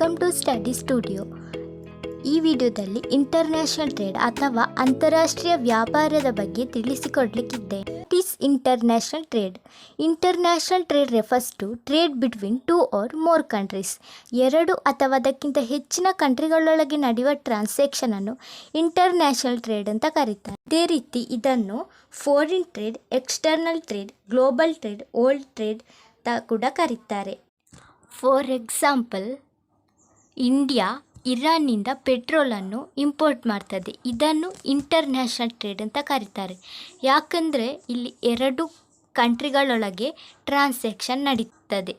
Welcome to study studio. ಈ ವಿಡಿಯೋದಲ್ಲಿ international trade ಅಥವಾ ಅಂತಾರಾಷ್ಟ್ರೀಯ ವ್ಯಾಪಾರದ ಬಗ್ಗೆ ತಿಳಿಸಿಕೊಡಲಿಕ್ಕಿದ್ದೆ. It is international trade. International trade refers to trade between 2 or more countries. 2 ಅಥವಾ ಅದಕ್ಕಿಂತ ಹೆಚ್ಚಿನ ಕಂಟ್ರಿಗಳೊಳಗೆ ನಡೆಯುವ ಟ್ರಾನ್ಸಾಕ್ಷನ್ ಅನ್ನು ಇಂಟರ್ನ್ಯಾಷನಲ್ ಟ್ರೇಡ್ ಅಂತ ಕರೀತಾರೆ. ಇದೇ ರೀತಿ ಇದನ್ನು foreign trade, external trade, global trade, world trade ಕೂಡ ಕರೀತಾರೆ. ಫಾರ್ ಎಕ್ಸಾಂಪಲ್, ಇಂಡಿಯಾ ಇರಾನ್ನಿಂದ ಪೆಟ್ರೋಲನ್ನು ಇಂಪೋರ್ಟ್ ಮಾಡ್ತದೆ. ಇದನ್ನು ಇಂಟರ್ನ್ಯಾಷನಲ್ ಟ್ರೇಡ್ ಅಂತ ಕರೀತಾರೆ. ಯಾಕಂದರೆ ಇಲ್ಲಿ 2 ಕಂಟ್ರಿಗಳೊಳಗೆ ಟ್ರಾನ್ಸಾಕ್ಷನ್ ನಡೀತದೆ.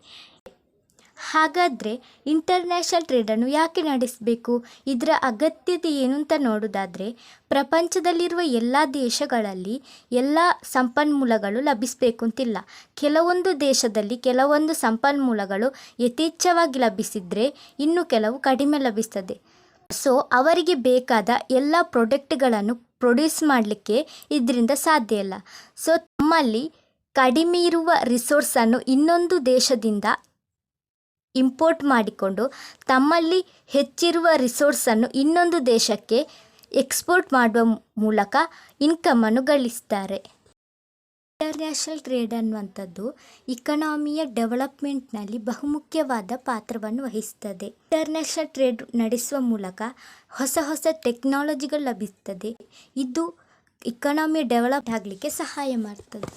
ಹಾಗಾದರೆ ಇಂಟರ್ನ್ಯಾಷನಲ್ ಟ್ರೇಡನ್ನು ಯಾಕೆ ನಡೆಸಬೇಕು? ಇದರ ಅಗತ್ಯತೆ ಏನು ಅಂತ ನೋಡೋದಾದರೆ, ಪ್ರಪಂಚದಲ್ಲಿರುವ ಎಲ್ಲ ದೇಶಗಳಲ್ಲಿ ಎಲ್ಲ ಸಂಪನ್ಮೂಲಗಳು ಲಭಿಸಬೇಕು ಅಂತಿಲ್ಲ. ಕೆಲವೊಂದು ದೇಶದಲ್ಲಿ ಕೆಲವೊಂದು ಸಂಪನ್ಮೂಲಗಳು ಯಥೇಚ್ಛವಾಗಿ ಲಭಿಸಿದರೆ ಇನ್ನು ಕೆಲವು ಕಡಿಮೆ ಲಭಿಸ್ತದೆ. ಸೊ ಅವರಿಗೆ ಬೇಕಾದ ಎಲ್ಲ ಪ್ರಾಡಕ್ಟ್ಗಳನ್ನು ಪ್ರೊಡ್ಯೂಸ್ ಮಾಡಲಿಕ್ಕೆ ಇದರಿಂದ ಸಾಧ್ಯ ಇಲ್ಲ. ಸೊ ನಮ್ಮಲ್ಲಿ ಕಡಿಮೆ ಇರುವ ರಿಸೋರ್ಸನ್ನು ಇನ್ನೊಂದು ದೇಶದಿಂದ ಇಂಪೋರ್ಟ್ ಮಾಡಿಕೊಂಡು ತಮ್ಮಲ್ಲಿ ಹೆಚ್ಚಿರುವ ರಿಸೋರ್ಸನ್ನು ಇನ್ನೊಂದು ದೇಶಕ್ಕೆ ಎಕ್ಸ್ಪೋರ್ಟ್ ಮಾಡುವ ಮೂಲಕ ಇನ್ಕಮನ್ನು ಗಳಿಸ್ತಾರೆ. ಇಂಟರ್ನ್ಯಾಷನಲ್ ಟ್ರೇಡ್ ಅನ್ನುವಂಥದ್ದು ಇಕನಾಮಿಯ ಡೆವಲಪ್ಮೆಂಟ್ನಲ್ಲಿ ಬಹುಮುಖ್ಯವಾದ ಪಾತ್ರವನ್ನು ವಹಿಸ್ತದೆ. ಇಂಟರ್ನ್ಯಾಷನಲ್ ಟ್ರೇಡ್ ನಡೆಸುವ ಮೂಲಕ ಹೊಸ ಹೊಸ ಟೆಕ್ನಾಲಜಿಗಳು ಲಭಿಸ್ತದೆ. ಇದು ಇಕನಾಮಿ ಡೆವಲಪ್ ಆಗಲಿಕ್ಕೆ ಸಹಾಯ ಮಾಡ್ತದೆ.